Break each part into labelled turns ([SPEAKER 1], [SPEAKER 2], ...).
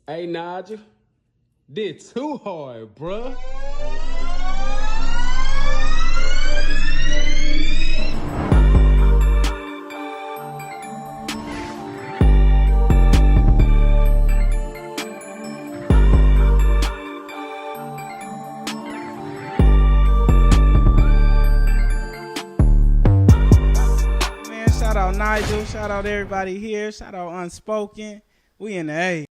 [SPEAKER 1] Hey, Nigel, did too hard, bruh.
[SPEAKER 2] Man, shout out Nigel, shout out everybody here, shout out Unspoken. We in the A.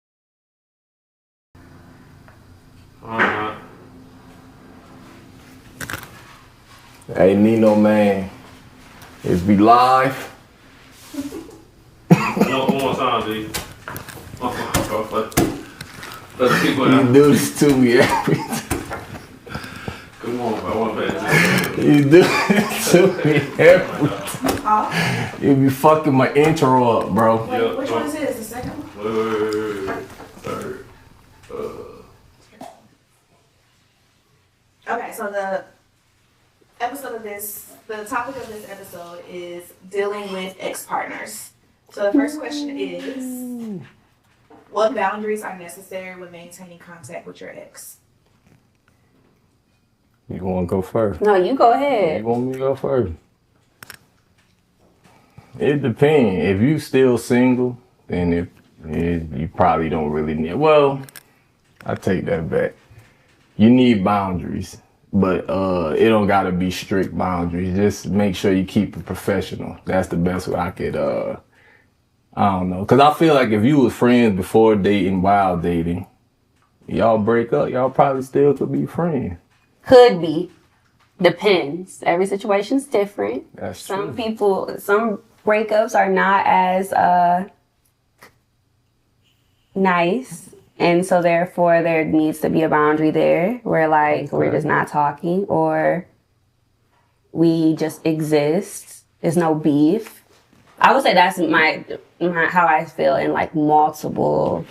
[SPEAKER 3] Hey, Nino, man. It's be live.
[SPEAKER 4] One more time, D. Let's keep going.
[SPEAKER 3] You do this to me every time.
[SPEAKER 4] Come on, bro. I want to pay
[SPEAKER 3] You do this to me every time. You be fucking my intro up, bro.
[SPEAKER 5] Wait, which one is it? Is the second one?
[SPEAKER 4] Wait. Third.
[SPEAKER 5] Okay, so the topic of this episode is dealing with ex-partners. So the first question is, what boundaries are necessary when maintaining contact with your ex?
[SPEAKER 3] You want to go first?
[SPEAKER 6] No, you go ahead.
[SPEAKER 3] You want me to go first? It depends. If you still single, then you probably don't really need. Well, I take that back. You need boundaries, but it don't gotta be strict boundaries. Just make sure you keep it professional. That's the best way I could. I don't know, cause I feel like if you was friends before dating, while dating, y'all break up, y'all probably still could be friends.
[SPEAKER 6] Could be. Depends. Every situation's different.
[SPEAKER 3] That's
[SPEAKER 6] Some
[SPEAKER 3] true.
[SPEAKER 6] some breakups are not as nice. And so therefore there needs to be a boundary there where like we're just not talking or we just exist. There's no beef. I would say that's my how I feel in like multiple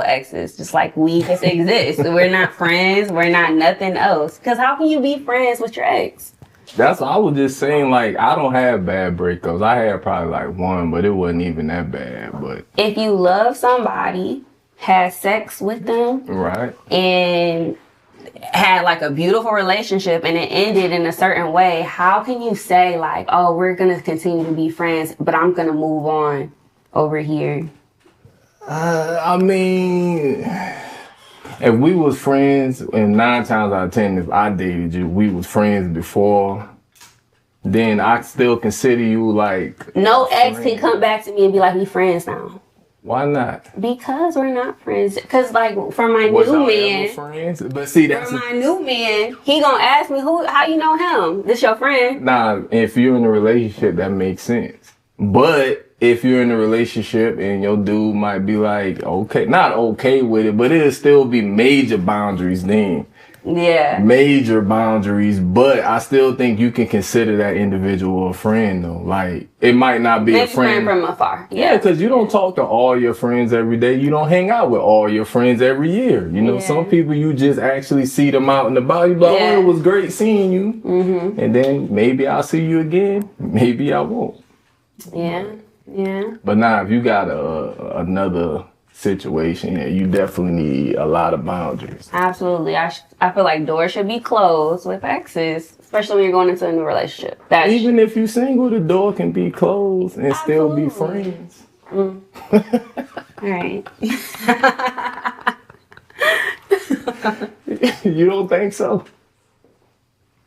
[SPEAKER 6] exes. Just like we just exist. We're not friends. We're not nothing else. Because how can you be friends with your ex?
[SPEAKER 3] I was just saying, like, I don't have bad breakups. I had probably like one, but it wasn't even that bad. But
[SPEAKER 6] If you love somebody, had sex with them,
[SPEAKER 3] right.
[SPEAKER 6] and had like a beautiful relationship and it ended in a certain way, how can you say like, oh, we're going to continue to be friends, but I'm going to move on over here?
[SPEAKER 3] I mean, if we was friends, and 9 times out of 10, if I dated you, we was friends before, then I still consider you like
[SPEAKER 6] No
[SPEAKER 3] a
[SPEAKER 6] ex
[SPEAKER 3] friend.
[SPEAKER 6] can come back to me and be like, we friends now.
[SPEAKER 3] Why not?
[SPEAKER 6] Because we're not friends. Because like for my
[SPEAKER 3] Was
[SPEAKER 6] new
[SPEAKER 3] y'all
[SPEAKER 6] man,
[SPEAKER 3] ever friends? But see, that's
[SPEAKER 6] for my new man, he gonna ask me how you know him. This your friend?
[SPEAKER 3] nah. If you're in a relationship, that makes sense. But if you're in a relationship and your dude might be like, okay, not okay with it, but it'll still be major boundaries then.
[SPEAKER 6] Yeah.
[SPEAKER 3] Major boundaries, but I still think you can consider that individual a friend though. Like, it might not be
[SPEAKER 6] Maybe
[SPEAKER 3] a friend
[SPEAKER 6] from afar.
[SPEAKER 3] Yeah, because you don't talk to all your friends every day. You don't hang out with all your friends every year. You know, some people you just actually see them out and about. You like, oh, it was great seeing you. Mm-hmm. And then maybe I'll see you again. Maybe I won't.
[SPEAKER 6] Yeah.
[SPEAKER 3] But now, if you got another situation, yeah, you definitely need a lot of boundaries.
[SPEAKER 6] Absolutely. I feel like doors should be closed with exes, especially when you're going into a new relationship.
[SPEAKER 3] Even if you're single, the door can be closed and still be friends.
[SPEAKER 6] All right.
[SPEAKER 3] You don't think so?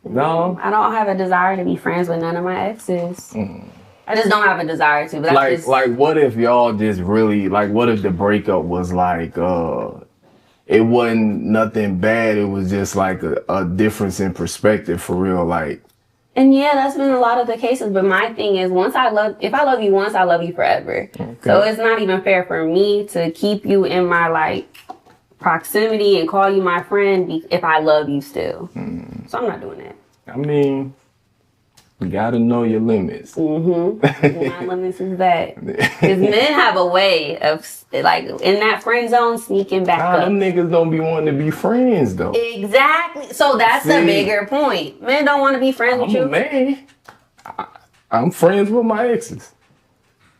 [SPEAKER 3] No?
[SPEAKER 6] I don't have a desire to be friends with none of my exes. I just don't have a desire to. But that's
[SPEAKER 3] Like, what if y'all just really, like, what if the breakup was like, it wasn't nothing bad, it was just like a difference in perspective for real, like.
[SPEAKER 6] And yeah, that's been a lot of the cases. But my thing is, if I love you once, I love you forever. Okay. So it's not even fair for me to keep you in my like proximity and call you my friend if I love you still. So I'm not doing that.
[SPEAKER 3] I mean, you gotta know your limits.
[SPEAKER 6] My limits is that. Because men have a way of, like, in that friend zone, sneaking back up.
[SPEAKER 3] Them niggas don't be wanting to be friends, though.
[SPEAKER 6] Exactly. So that's the bigger point. Men don't want to be friends with you.
[SPEAKER 3] I'm friends with my exes.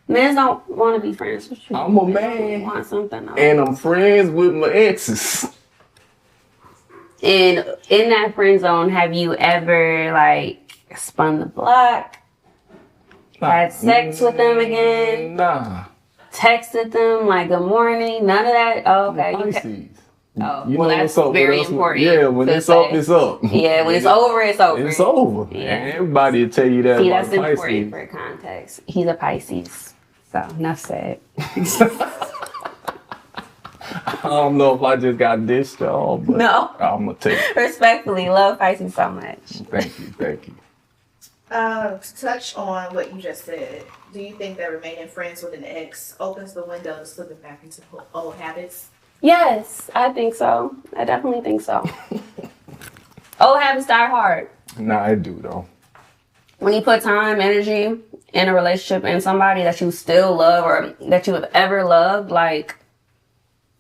[SPEAKER 6] Men don't want to be friends with you.
[SPEAKER 3] I'm a
[SPEAKER 6] They
[SPEAKER 3] man.
[SPEAKER 6] want something else.
[SPEAKER 3] And I'm friends with my exes.
[SPEAKER 6] And in that friend zone, have you ever like spun the block? Had sex with them again?
[SPEAKER 3] Nah.
[SPEAKER 6] Texted them like good morning? None of that? Oh, okay. You
[SPEAKER 3] Pisces.
[SPEAKER 6] Oh,
[SPEAKER 3] You
[SPEAKER 6] well,
[SPEAKER 3] know
[SPEAKER 6] that's
[SPEAKER 3] what's up
[SPEAKER 6] very
[SPEAKER 3] with us.
[SPEAKER 6] important.
[SPEAKER 3] Yeah, when
[SPEAKER 6] to
[SPEAKER 3] it's up,
[SPEAKER 6] say.
[SPEAKER 3] it's up.
[SPEAKER 6] Yeah, when it's over, it's over.
[SPEAKER 3] It's over.
[SPEAKER 6] Yeah.
[SPEAKER 3] And everybody will tell you that
[SPEAKER 6] See,
[SPEAKER 3] about
[SPEAKER 6] that's important
[SPEAKER 3] Pisces.
[SPEAKER 6] for context. He's a Pisces. So, enough said.
[SPEAKER 3] I don't know if I just got dished off, but
[SPEAKER 6] No.
[SPEAKER 3] I'm going to take it.
[SPEAKER 6] Respectfully, love Pisces so much.
[SPEAKER 3] Thank you. Thank you.
[SPEAKER 5] To touch on what you just said, do you think that remaining friends with an ex opens the window to slipping back into old habits?
[SPEAKER 6] Yes, I think so. I definitely think so. Old habits die hard.
[SPEAKER 3] Nah, I do, though.
[SPEAKER 6] When you put time, energy in a relationship and somebody that you still love or that you have ever loved, like,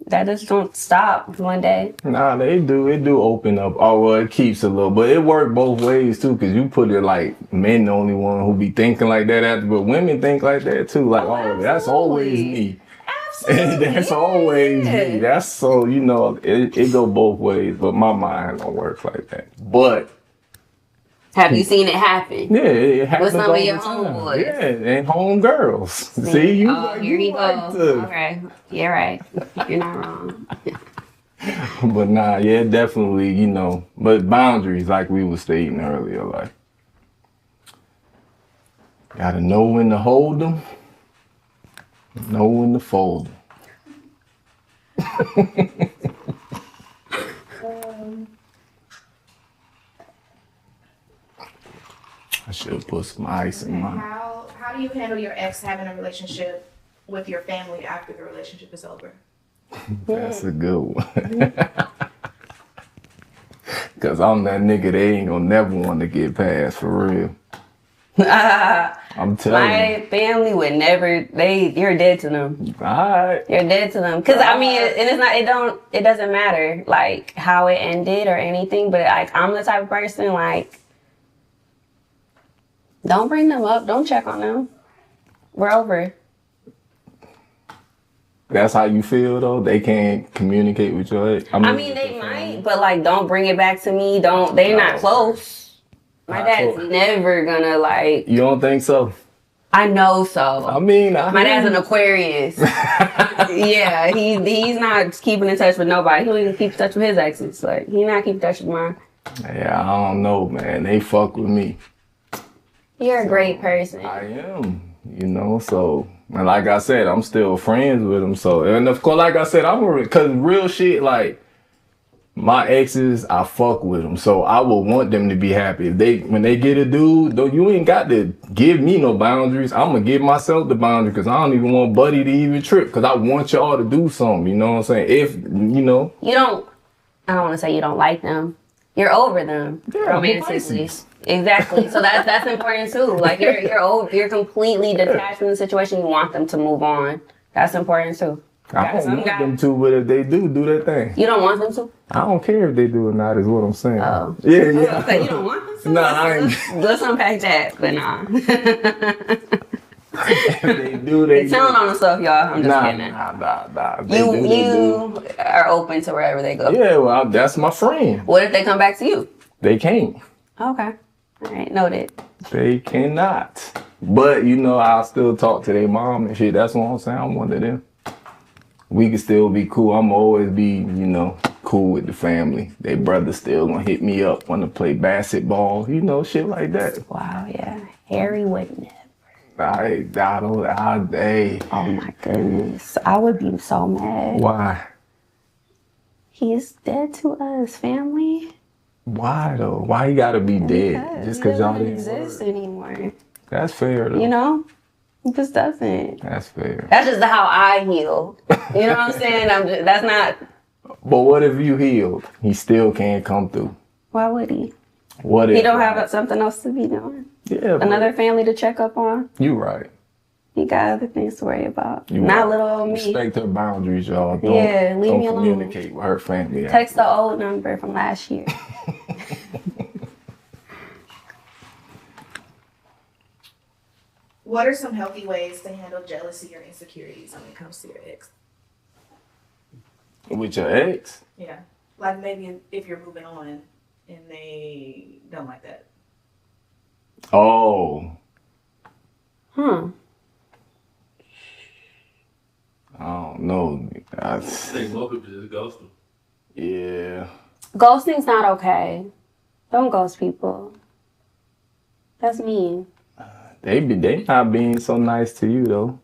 [SPEAKER 6] that just don't stop one day.
[SPEAKER 3] Nah, they do. It do open up. Oh, well, it keeps a little. But it work both ways, too, because you put it like men the only one who be thinking like that after, but women think like that, too. Like, oh, that's always me.
[SPEAKER 6] Absolutely.
[SPEAKER 3] That's always me. That's so, you know, it go both ways, but my mind don't work like that. But
[SPEAKER 6] Have you seen it happen?
[SPEAKER 3] yeah, it happens
[SPEAKER 6] some of
[SPEAKER 3] all
[SPEAKER 6] your
[SPEAKER 3] the time.
[SPEAKER 6] homeboys?
[SPEAKER 3] Yeah, and home girls. See, you
[SPEAKER 6] Oh,
[SPEAKER 3] like,
[SPEAKER 6] here
[SPEAKER 3] you
[SPEAKER 6] you go.
[SPEAKER 3] like to.
[SPEAKER 6] Okay. You're right. You're not wrong.
[SPEAKER 3] But nah, yeah, definitely, you know, but boundaries, like we were stating earlier, like, gotta know when to hold them, know when to fold them. I should have put some ice in mine.
[SPEAKER 5] How do you handle your ex having a relationship with your family after the relationship is over?
[SPEAKER 3] That's a good one. Cause I'm that nigga they ain't gonna never want to get past for real. I'm telling you.
[SPEAKER 6] My family would never. You're dead to them.
[SPEAKER 3] Alright.
[SPEAKER 6] You're dead to them. Cause I mean, and it's not. It doesn't matter like how it ended or anything. But like, I'm the type of person like, don't bring them up. Don't check on them. We're over.
[SPEAKER 3] That's how you feel though? They can't communicate with your ex?
[SPEAKER 6] I mean, they might, but like, don't bring it back to me. They're not close. My
[SPEAKER 3] Not
[SPEAKER 6] dad's
[SPEAKER 3] close.
[SPEAKER 6] never gonna like.
[SPEAKER 3] You don't think so?
[SPEAKER 6] I know so.
[SPEAKER 3] I mean,
[SPEAKER 6] My dad's an Aquarius. Yeah, he's not keeping in touch with nobody. He don't even keep in touch with his exes. Like, he not keeping in touch with mine.
[SPEAKER 3] Yeah, I don't know, man. They fuck with me.
[SPEAKER 6] You're a great person.
[SPEAKER 3] I am, you know, so, and like I said, I'm still friends with them, so, and of course, like I said, cause real shit, like, my exes, I fuck with them, so I would want them to be happy. When they get a dude, though, you ain't got to give me no boundaries. I'm gonna give myself the boundary, cause I don't even want Buddy to even trip, cause I want y'all to do something, you know what I'm saying? If, you know.
[SPEAKER 6] I don't want to say you don't like them. You're over them
[SPEAKER 3] Yeah,
[SPEAKER 6] romantically.
[SPEAKER 3] Pisces.
[SPEAKER 6] Exactly. So that's important too. Like you're completely detached from the situation. You want them to move on. That's important too.
[SPEAKER 3] I don't want them to, but if they do their thing.
[SPEAKER 6] You don't want them to?
[SPEAKER 3] I don't care if they do or not, is what I'm saying.
[SPEAKER 6] Oh.
[SPEAKER 3] Yeah.
[SPEAKER 6] Okay, you don't want them to?
[SPEAKER 3] Nah, I ain't.
[SPEAKER 6] Let's unpack that, but nah.
[SPEAKER 3] If they do, they
[SPEAKER 6] They're telling on themselves, y'all. I'm just kidding.
[SPEAKER 3] Nah. They do, they do.
[SPEAKER 6] You are open to wherever they go.
[SPEAKER 3] Yeah, well, that's my friend.
[SPEAKER 6] What if they come back to you?
[SPEAKER 3] They can't.
[SPEAKER 6] Okay. All right, noted.
[SPEAKER 3] They cannot. But, you know, I'll still talk to their mom and shit. That's what I'm saying. I'm one of them. We can still be cool. I'm always be, you know, cool with the family. They brother still gonna hit me up, want to play basketball, you know, shit like that.
[SPEAKER 6] Wow, yeah. Harry would never.
[SPEAKER 3] Hey.
[SPEAKER 6] Oh my goodness. I would be so mad.
[SPEAKER 3] Why?
[SPEAKER 6] He's dead to us, family.
[SPEAKER 3] Why though? Why he gotta be dead? Just cause
[SPEAKER 6] he
[SPEAKER 3] y'all
[SPEAKER 6] doesn't
[SPEAKER 3] didn't
[SPEAKER 6] exist
[SPEAKER 3] work?
[SPEAKER 6] anymore.
[SPEAKER 3] That's fair though.
[SPEAKER 6] You know? He just doesn't.
[SPEAKER 3] That's fair.
[SPEAKER 6] That's just how I heal. You know what I'm saying? That's not.
[SPEAKER 3] But what if you healed? He still can't come through.
[SPEAKER 6] Why would he?
[SPEAKER 3] What if
[SPEAKER 6] He don't have something else to be doing.
[SPEAKER 3] Yeah,
[SPEAKER 6] Another family to check up on.
[SPEAKER 3] You right.
[SPEAKER 6] He got other things to worry about.
[SPEAKER 3] You
[SPEAKER 6] Not
[SPEAKER 3] right.
[SPEAKER 6] little old me.
[SPEAKER 3] Respect her boundaries, y'all.
[SPEAKER 6] Yeah, leave me
[SPEAKER 3] don't
[SPEAKER 6] alone.
[SPEAKER 3] communicate with her family.
[SPEAKER 6] Text the old number from last year.
[SPEAKER 5] What are some healthy ways to handle jealousy or insecurities when it comes to your ex?
[SPEAKER 3] With your ex?
[SPEAKER 5] Yeah. Like maybe if you're moving on and they don't like that.
[SPEAKER 3] Oh.
[SPEAKER 6] Hmm.
[SPEAKER 3] I don't know.
[SPEAKER 4] I think most people just ghost them.
[SPEAKER 3] Yeah.
[SPEAKER 6] Ghosting's not okay. Don't ghost people. That's mean.
[SPEAKER 3] They not being so nice to you though.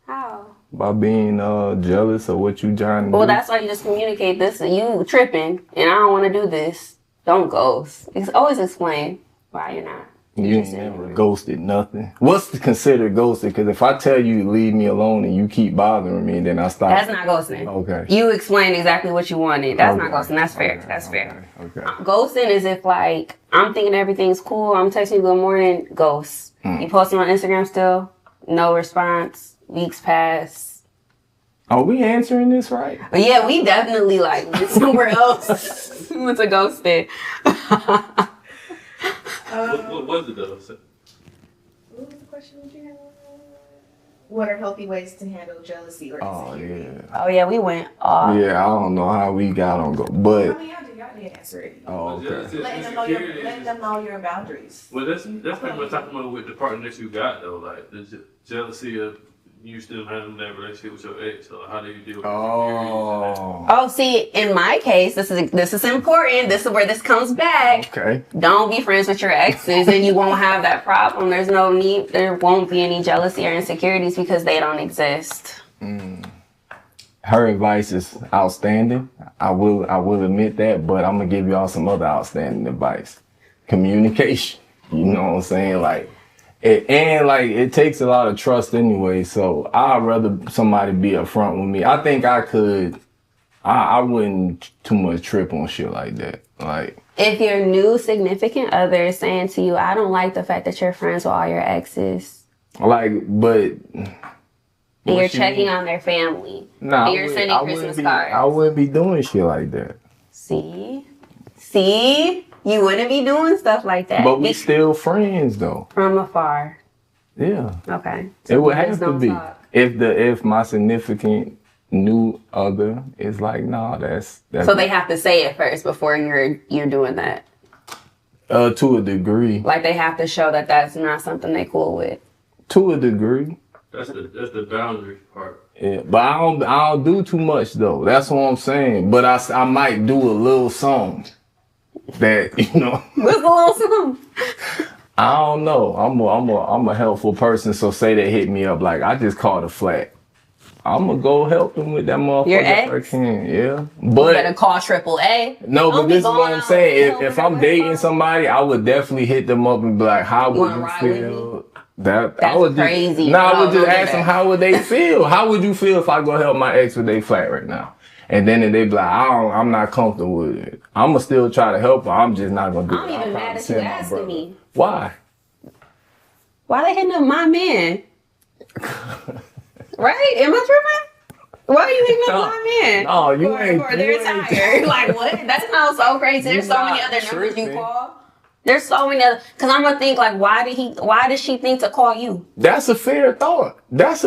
[SPEAKER 6] How?
[SPEAKER 3] By being jealous of what you trying to do.
[SPEAKER 6] Well, that's why you just communicate this. You tripping, and I don't want to do this. Don't ghost. It's always explain why you're not.
[SPEAKER 3] You ain't never ghosted nothing. What's considered ghosted? Because if I tell you to leave me alone and you keep bothering me, then I stop.
[SPEAKER 6] That's not ghosting.
[SPEAKER 3] Okay.
[SPEAKER 6] You explain exactly what you wanted. That's not
[SPEAKER 3] Okay.
[SPEAKER 6] ghosting. That's fair.
[SPEAKER 3] Okay.
[SPEAKER 6] That's fair.
[SPEAKER 3] Okay.
[SPEAKER 6] Ghosting is if like I'm thinking everything's cool. I'm texting you good morning. Ghost. You posting on Instagram still? No response. Weeks pass.
[SPEAKER 3] Are we answering this right?
[SPEAKER 6] But yeah, we definitely like went somewhere else. We went to ghosting.
[SPEAKER 4] What was it though?
[SPEAKER 5] What was the question again? What are healthy ways to handle jealousy or
[SPEAKER 3] Oh
[SPEAKER 5] insecurity?
[SPEAKER 3] yeah.
[SPEAKER 6] Oh yeah, we went off.
[SPEAKER 3] Yeah, I don't know how we got on go,
[SPEAKER 5] I
[SPEAKER 3] but
[SPEAKER 5] mean, y'all did answer it.
[SPEAKER 3] oh okay.
[SPEAKER 5] Letting them know your boundaries.
[SPEAKER 4] Well, that's pretty much talking about with the partner that you got though, like the jealousy of you still having that relationship with your ex. So how do you deal with
[SPEAKER 3] Oh.
[SPEAKER 6] Oh, see, in my case, this is important. This is where this comes back.
[SPEAKER 3] Okay.
[SPEAKER 6] Don't be friends with your exes, and you won't have that problem. There's no need. There won't be any jealousy or insecurities because they don't exist.
[SPEAKER 3] Her advice is outstanding. I will admit that, but I'm gonna give y'all some other outstanding advice. Communication. You know what I'm saying? Like, it takes a lot of trust anyway. So I'd rather somebody be upfront with me. I think I could. I wouldn't too much trip on shit like that. Like,
[SPEAKER 6] If your new significant other is saying to you, "I don't like the fact that you're friends with all your exes,"
[SPEAKER 3] but.
[SPEAKER 6] and you're checking on their family,
[SPEAKER 3] Nah,
[SPEAKER 6] and you're sending Christmas cards.
[SPEAKER 3] I wouldn't be doing shit like that.
[SPEAKER 6] See, you wouldn't be doing stuff like that.
[SPEAKER 3] But we still friends though.
[SPEAKER 6] From afar.
[SPEAKER 3] Yeah.
[SPEAKER 6] Okay.
[SPEAKER 3] It would
[SPEAKER 6] we
[SPEAKER 3] have
[SPEAKER 6] just
[SPEAKER 3] to
[SPEAKER 6] don't
[SPEAKER 3] be.
[SPEAKER 6] talk.
[SPEAKER 3] If my significant new other is like, nah, that's
[SPEAKER 6] So they have to say it first before you're doing that.
[SPEAKER 3] To a degree.
[SPEAKER 6] Like they have to show that that's not something they cool with.
[SPEAKER 3] To a degree.
[SPEAKER 4] That's the boundary part.
[SPEAKER 3] Yeah, but I don't do too much though. That's what I'm saying. But I might do a little something that, you know.
[SPEAKER 6] What's the little something?
[SPEAKER 3] I don't know. I'm a helpful person. So say they hit me up like I just caught a flat. I'm gonna go help them with that motherfucker
[SPEAKER 6] Your
[SPEAKER 3] if I
[SPEAKER 6] ex?
[SPEAKER 3] can. Yeah,
[SPEAKER 6] You
[SPEAKER 3] but
[SPEAKER 6] better call AAA.
[SPEAKER 3] no,
[SPEAKER 6] Don't
[SPEAKER 3] but
[SPEAKER 6] be
[SPEAKER 3] this is
[SPEAKER 6] going
[SPEAKER 3] what I'm
[SPEAKER 6] out
[SPEAKER 3] saying.
[SPEAKER 6] helping
[SPEAKER 3] If
[SPEAKER 6] her
[SPEAKER 3] I'm
[SPEAKER 6] with
[SPEAKER 3] dating
[SPEAKER 6] her.
[SPEAKER 3] somebody, I would definitely hit them up and be like, "How would
[SPEAKER 6] wanna
[SPEAKER 3] you
[SPEAKER 6] ride with
[SPEAKER 3] feel?" That I
[SPEAKER 6] That's
[SPEAKER 3] would
[SPEAKER 6] crazy.
[SPEAKER 3] Just, I would
[SPEAKER 6] No,
[SPEAKER 3] just
[SPEAKER 6] don't do
[SPEAKER 3] ask them
[SPEAKER 6] that.
[SPEAKER 3] how would they feel. How would you feel if I go help my ex with their flat right now? And then they be like, I'm not comfortable with it. I'ma still try to help her. I'm just not gonna do it.
[SPEAKER 6] I'm
[SPEAKER 3] I'll
[SPEAKER 6] even
[SPEAKER 3] probably
[SPEAKER 6] mad at you
[SPEAKER 3] send my
[SPEAKER 6] asking
[SPEAKER 3] brother.
[SPEAKER 6] me.
[SPEAKER 3] Why?
[SPEAKER 6] Why they hitting up my man? Right? Am I tripping? Why are you hitting up
[SPEAKER 3] No.
[SPEAKER 6] my man?
[SPEAKER 3] No, you ain't-
[SPEAKER 6] For their
[SPEAKER 3] you ain't-
[SPEAKER 6] tire. Like what? That sounds so crazy. There's
[SPEAKER 3] You
[SPEAKER 6] so many
[SPEAKER 3] not
[SPEAKER 6] other numbers you
[SPEAKER 3] tripping.
[SPEAKER 6] call. There's so many other. Cause I'm gonna think like, why did she think to call you?
[SPEAKER 3] That's a fair thought. But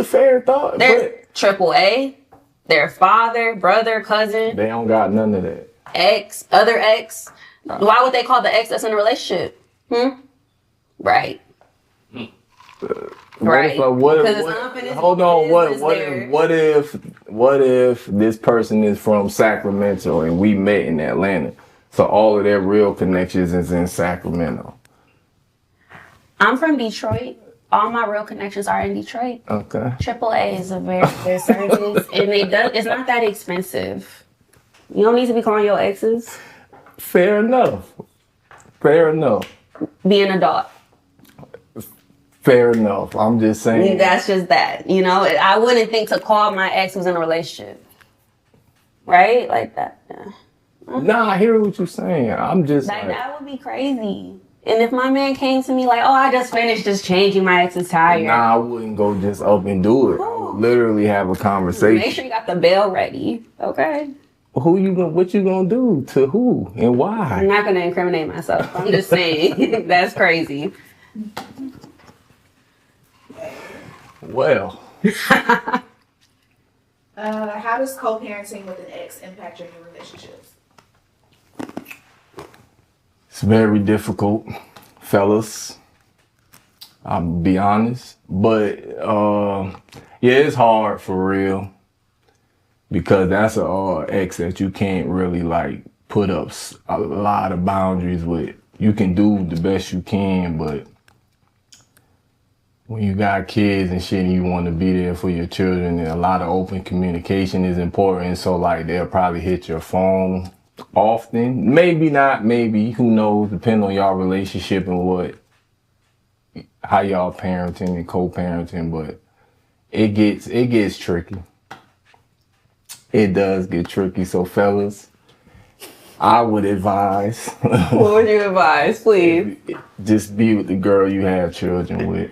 [SPEAKER 6] Their AAA, their father, brother, cousin,
[SPEAKER 3] they don't got none of that.
[SPEAKER 6] ex, other ex. Why would they call the ex that's in a relationship? Right. Right. Because it's unfinished
[SPEAKER 3] hold on.
[SPEAKER 6] business there.
[SPEAKER 3] What if this person is from Sacramento and we met in Atlanta? So all of their real connections is in Sacramento.
[SPEAKER 6] I'm from Detroit. All my real connections are in Detroit.
[SPEAKER 3] Okay.
[SPEAKER 6] AAA is a very good service, and it's not that expensive. You don't need to be calling your exes.
[SPEAKER 3] Fair enough.
[SPEAKER 6] Be an adult.
[SPEAKER 3] Fair enough. I'm just saying.
[SPEAKER 6] That's just that. You know, I wouldn't think to call my ex who's in a relationship. Right? Like that. Yeah.
[SPEAKER 3] Nah, I hear what you're saying. I'm just
[SPEAKER 6] Like,
[SPEAKER 3] like,
[SPEAKER 6] that would be crazy. And if my man came to me like, oh, I just finished just changing my ex's tire.
[SPEAKER 3] nah, I wouldn't go just up and do it. I would literally have a conversation.
[SPEAKER 6] Make sure you got the bail ready. Okay?
[SPEAKER 3] What you gonna do to who and
[SPEAKER 6] I'm
[SPEAKER 3] why?
[SPEAKER 6] not going to incriminate myself. I'm just saying. That's crazy.
[SPEAKER 3] Well,
[SPEAKER 5] How does co-parenting with an ex impact your new relationships?
[SPEAKER 3] it's very difficult, fellas. I'll be honest. But yeah, it's hard for real. Because that's a ex that you can't really like put up a lot of boundaries with. You can do the best you can, but when you got kids and shit and you want to be there for your children, and a lot of open communication is important. So like they'll probably hit your phone often. Maybe not, maybe, who knows, depending on y'all relationship and how y'all parenting and co-parenting, but it gets tricky. It does get tricky. So fellas, I would advise.
[SPEAKER 6] What would you advise, please?
[SPEAKER 3] Just be with the girl you have children with.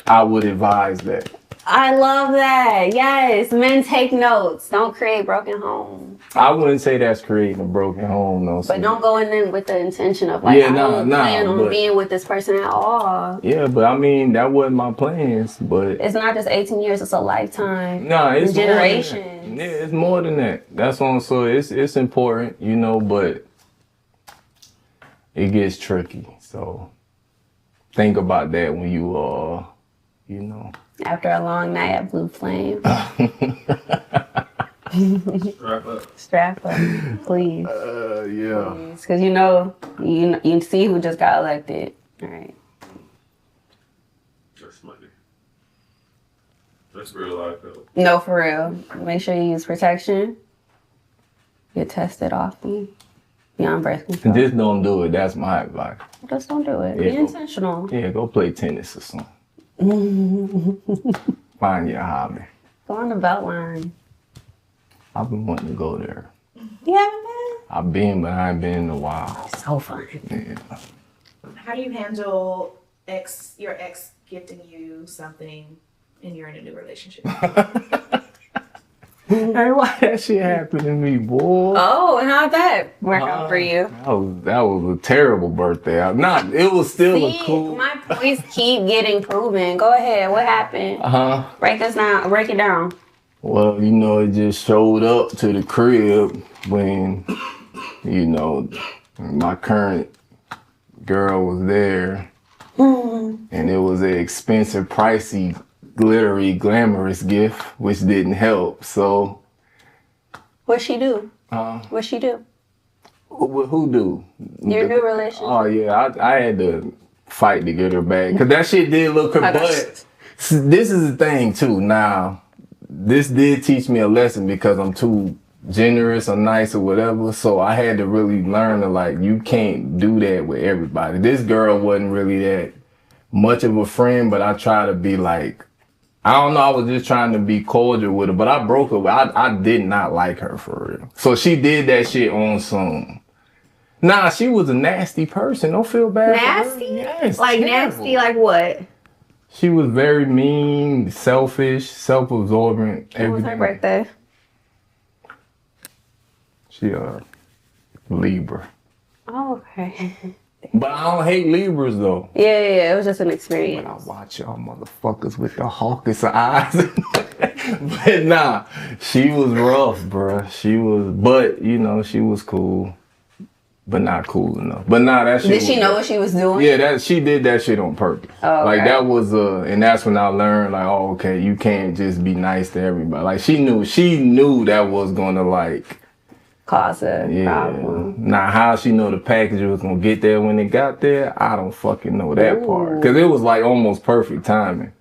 [SPEAKER 3] I would advise that.
[SPEAKER 6] I love that. Yes. Men, take notes. Don't create broken homes.
[SPEAKER 3] I wouldn't say that's creating a broken home, though.
[SPEAKER 6] But don't go in there with the intention of like, I don't plan on being with this person at all.
[SPEAKER 3] Yeah, but I mean, that wasn't my plans, but...
[SPEAKER 6] It's not just 18 years, it's a lifetime.
[SPEAKER 3] Nah, it's
[SPEAKER 6] generations.
[SPEAKER 3] Yeah, it's more than that. That's what I'm saying. It's important, you know, but it gets tricky. So think about that when you you know.
[SPEAKER 6] After a long night at Blue Flame. Strap up, please.
[SPEAKER 3] Yeah.
[SPEAKER 6] Because you see who just got elected. All right.
[SPEAKER 4] That's money. That's real life though.
[SPEAKER 6] No, for real. Make sure you use protection. Get tested often. Be on birth control.
[SPEAKER 3] Just don't do it. That's my advice.
[SPEAKER 6] Just don't do it.
[SPEAKER 3] Yeah,
[SPEAKER 6] Be intentional.
[SPEAKER 3] Yeah, go play tennis or something. Find your hobby.
[SPEAKER 6] Go on the Beltline.
[SPEAKER 3] I've been wanting to go there.
[SPEAKER 6] You haven't been?
[SPEAKER 3] I've been, but I ain't been in a while.
[SPEAKER 6] So fun.
[SPEAKER 3] Yeah.
[SPEAKER 5] How do you handle your ex gifting you something and you're in a new relationship?
[SPEAKER 3] Hey, why that shit happened to me, boy?
[SPEAKER 6] Oh, and how'd that work out for you?
[SPEAKER 3] That was a terrible birthday. It was still a cool.
[SPEAKER 6] My points keep getting proven. Go ahead. What happened? Break this down. Break it down.
[SPEAKER 3] Well, you know, it just showed up to the crib when, you know, my current girl was there. And it was an expensive, pricey, glittery, glamorous gift, which didn't help. So,
[SPEAKER 6] What'd she do? What'd she do?
[SPEAKER 3] Who do?
[SPEAKER 6] Your new relationship.
[SPEAKER 3] Oh yeah, I had to fight to get her back because that shit did look. But this is the thing too. Now, this did teach me a lesson because I'm too generous or nice or whatever. So I had to really learn to like, you can't do that with everybody. This girl wasn't really that much of a friend, but I try to be like, I don't know, I was just trying to be cordial with her, but I broke her. I did not like her for real. So she did that shit on some. Nah, she was a nasty person. Don't feel bad.
[SPEAKER 6] Nasty?
[SPEAKER 3] Yes.
[SPEAKER 6] Like
[SPEAKER 3] terrible.
[SPEAKER 6] nasty, like what?
[SPEAKER 3] She was very mean, selfish, self-absorbent.
[SPEAKER 6] When was her birthday?
[SPEAKER 3] She Libra.
[SPEAKER 6] Oh, okay.
[SPEAKER 3] But I don't hate Libras though.
[SPEAKER 6] Yeah, it was just an experience.
[SPEAKER 3] When I watch y'all motherfuckers with the hawkish eyes. But nah, she was rough, bruh. But you know, she was cool. But not cool enough. But nah, that shit.
[SPEAKER 6] Did she know what she was doing?
[SPEAKER 3] Yeah, she did that shit on purpose.
[SPEAKER 6] Oh,
[SPEAKER 3] like
[SPEAKER 6] okay.
[SPEAKER 3] that was and that's when I learned like, oh, okay, you can't just be nice to everybody. Like she knew that was gonna like
[SPEAKER 6] cause a problem.
[SPEAKER 3] Now how she know the package was gonna get there when it got there, I don't fucking know that part. Cause it was like almost perfect timing.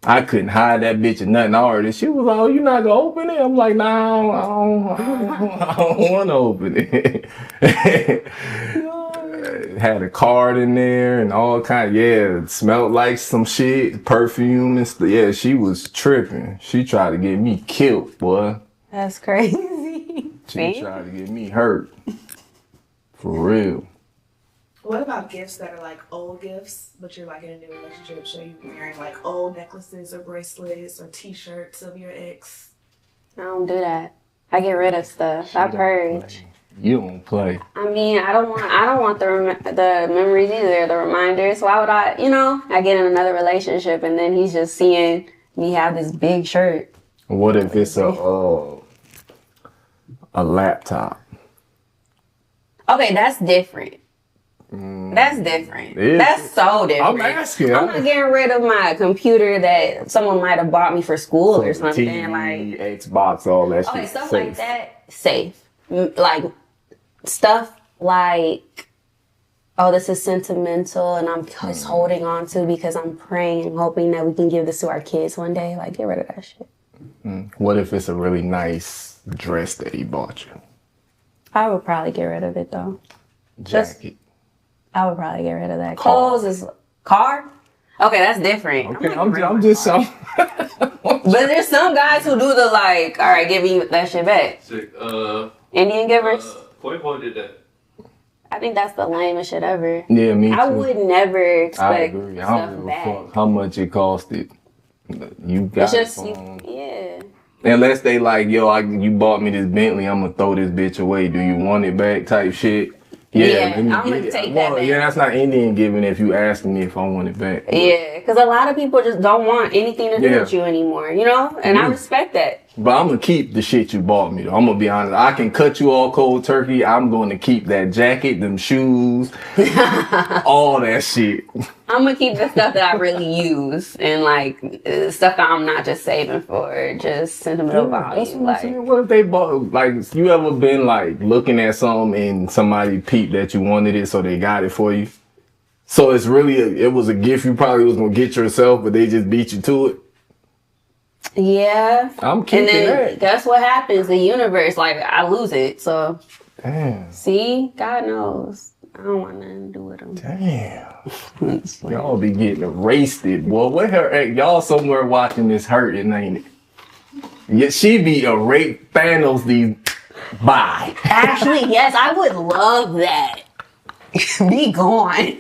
[SPEAKER 3] I couldn't hide that bitch or nothing. She was like, oh, you not gonna open it? I'm like, nah, I don't wanna open it. Had a card in there and all kind of, it smelled like some shit, perfume and stuff. Yeah, she was tripping. She tried to get me killed, boy.
[SPEAKER 6] That's crazy.
[SPEAKER 3] She tried to get me hurt. For real.
[SPEAKER 5] What about gifts that are like old gifts, but you're like in a new relationship? So you're wearing like old necklaces or bracelets or t-shirts of your ex?
[SPEAKER 6] I don't do that. I get rid of stuff. I purge.
[SPEAKER 3] You don't play.
[SPEAKER 6] I mean, I don't want the memories either, the reminders. Why would I, I get in another relationship and then he's just seeing me have this big shirt.
[SPEAKER 3] What if it's a laptop?
[SPEAKER 6] Okay, that's different. That's different. That's so different.
[SPEAKER 3] I'm asking.
[SPEAKER 6] I'm not getting rid of my computer that someone might have bought me for school or something.
[SPEAKER 3] TV, Xbox, all that shit.
[SPEAKER 6] Okay, stuff
[SPEAKER 3] safe.
[SPEAKER 6] like that, safe. Like, stuff like, oh, this is sentimental and I'm just holding on to because I'm praying and hoping that we can give this to our kids one day. Like, get rid of that shit.
[SPEAKER 3] What if it's a really nice dress that he bought you?
[SPEAKER 6] I would probably get rid of it, though.
[SPEAKER 3] Jacket.
[SPEAKER 6] I would probably get rid of that.
[SPEAKER 3] Car.
[SPEAKER 6] Clothes is... Car? Okay, that's different.
[SPEAKER 3] Okay, I'm just so.
[SPEAKER 6] But there's some guys who do the, like, all right, give me that shit back.
[SPEAKER 4] Sick.
[SPEAKER 6] Indian givers?
[SPEAKER 4] Quavo did that.
[SPEAKER 6] I think that's the lamest shit ever.
[SPEAKER 3] Yeah, me too.
[SPEAKER 6] I would never
[SPEAKER 3] I
[SPEAKER 6] expect
[SPEAKER 3] agree. I
[SPEAKER 6] stuff
[SPEAKER 3] don't give a
[SPEAKER 6] back.
[SPEAKER 3] fuck how much it costed. You got
[SPEAKER 6] It's just,
[SPEAKER 3] it from-
[SPEAKER 6] yeah.
[SPEAKER 3] Unless they like, yo, you bought me this Bentley, I'm gonna throw this bitch away. Do you want it back? Type shit.
[SPEAKER 6] Yeah,
[SPEAKER 3] let me
[SPEAKER 6] I'm
[SPEAKER 3] get
[SPEAKER 6] gonna
[SPEAKER 3] it.
[SPEAKER 6] take that back.
[SPEAKER 3] Yeah, that's not Indian giving if you asking me if I want it back.
[SPEAKER 6] Yeah, because a lot of people just don't want anything to do with you anymore, And I respect that.
[SPEAKER 3] But I'm gonna keep the shit you bought me though. I'm gonna be honest. I can cut you all cold turkey. I'm going to keep that jacket, them shoes, all that shit.
[SPEAKER 6] I'm gonna keep the stuff that I really use and like stuff that I'm not just saving for just sentimental value.
[SPEAKER 3] That's what I'm saying. What if they bought, like, you ever been like looking at something and somebody peeped that you wanted it, so they got it for you? So it's really it was a gift you probably was gonna get yourself, but they just beat you to it.
[SPEAKER 6] Yeah.
[SPEAKER 3] I'm keeping
[SPEAKER 6] and then
[SPEAKER 3] that.
[SPEAKER 6] That's what happens. The universe, like, I lose it. So,
[SPEAKER 3] Damn.
[SPEAKER 6] see, God knows. I don't want nothing to do with them.
[SPEAKER 3] Damn. Y'all be getting erased, boy. What her at? Y'all somewhere watching this hurting, ain't it? Yeah, she be erased. Thanos these. Bye.
[SPEAKER 6] Actually, yes, I would love that. Be gone.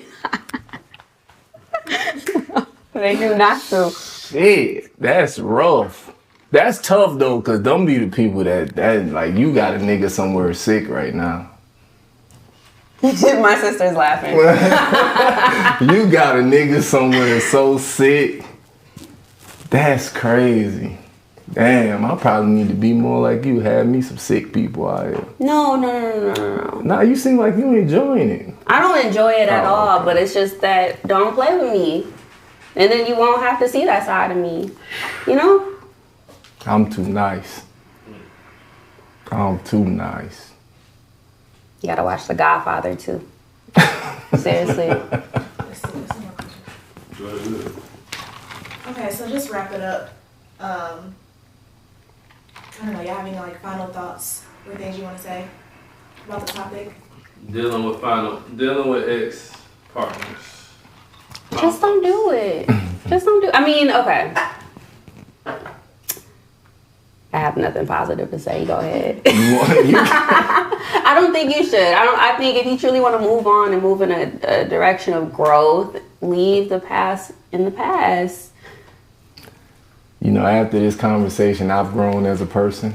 [SPEAKER 6] They do not to.
[SPEAKER 3] Shit, that's rough. That's tough though, cause them be the people that like you got a nigga somewhere sick right now.
[SPEAKER 6] My sister's laughing.
[SPEAKER 3] You got a nigga somewhere so sick. That's crazy. Damn, I probably need to be more like you. Have me some sick people out here.
[SPEAKER 6] No.
[SPEAKER 3] Nah, you seem like you enjoying it.
[SPEAKER 6] I don't enjoy it at all,
[SPEAKER 3] okay.
[SPEAKER 6] but it's just that don't play with me. And then you won't have to see that side of me.
[SPEAKER 3] I'm too nice. I'm too nice.
[SPEAKER 6] You gotta watch The Godfather too. Seriously.
[SPEAKER 5] Let's see more questions. Okay, so just wrap it up. I don't know, y'all have any like final thoughts or things you want to say about the topic?
[SPEAKER 4] Dealing with ex partners.
[SPEAKER 6] Just don't do it. Just don't do it. I mean, okay. I have nothing positive to say. Go ahead. I don't think you should. I think if you truly want to move on and move in a direction of growth, leave the past in the past.
[SPEAKER 3] After this conversation, I've grown as a person.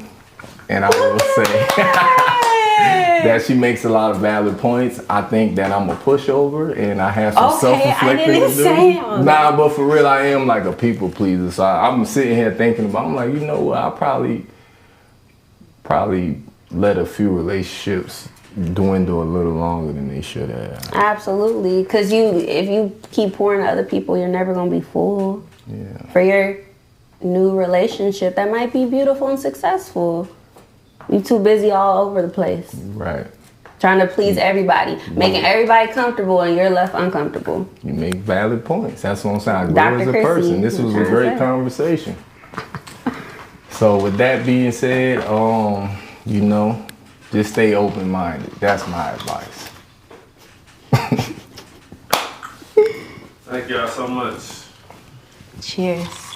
[SPEAKER 3] And I will say that she makes a lot of valid points. I think that I'm a pushover and I have some self-reflecting to do. Nah, but for real, I am like a people pleaser. So I'm sitting here thinking about, I'm like, you know what? I probably let a few relationships dwindle a little longer than they should have.
[SPEAKER 6] Absolutely. Because if you keep pouring to other people, you're never going to be full.
[SPEAKER 3] Yeah.
[SPEAKER 6] For your new relationship that might be beautiful and successful. You too busy all over the place.
[SPEAKER 3] Right.
[SPEAKER 6] Trying to please everybody. Making everybody comfortable and you're left uncomfortable.
[SPEAKER 3] You make valid points. That's what I'm saying. I
[SPEAKER 6] Dr.
[SPEAKER 3] grow as a
[SPEAKER 6] Chrissy,
[SPEAKER 3] person. This was a great conversation. So with that being said, just stay open-minded. That's my advice.
[SPEAKER 4] Thank y'all so much.
[SPEAKER 6] Cheers.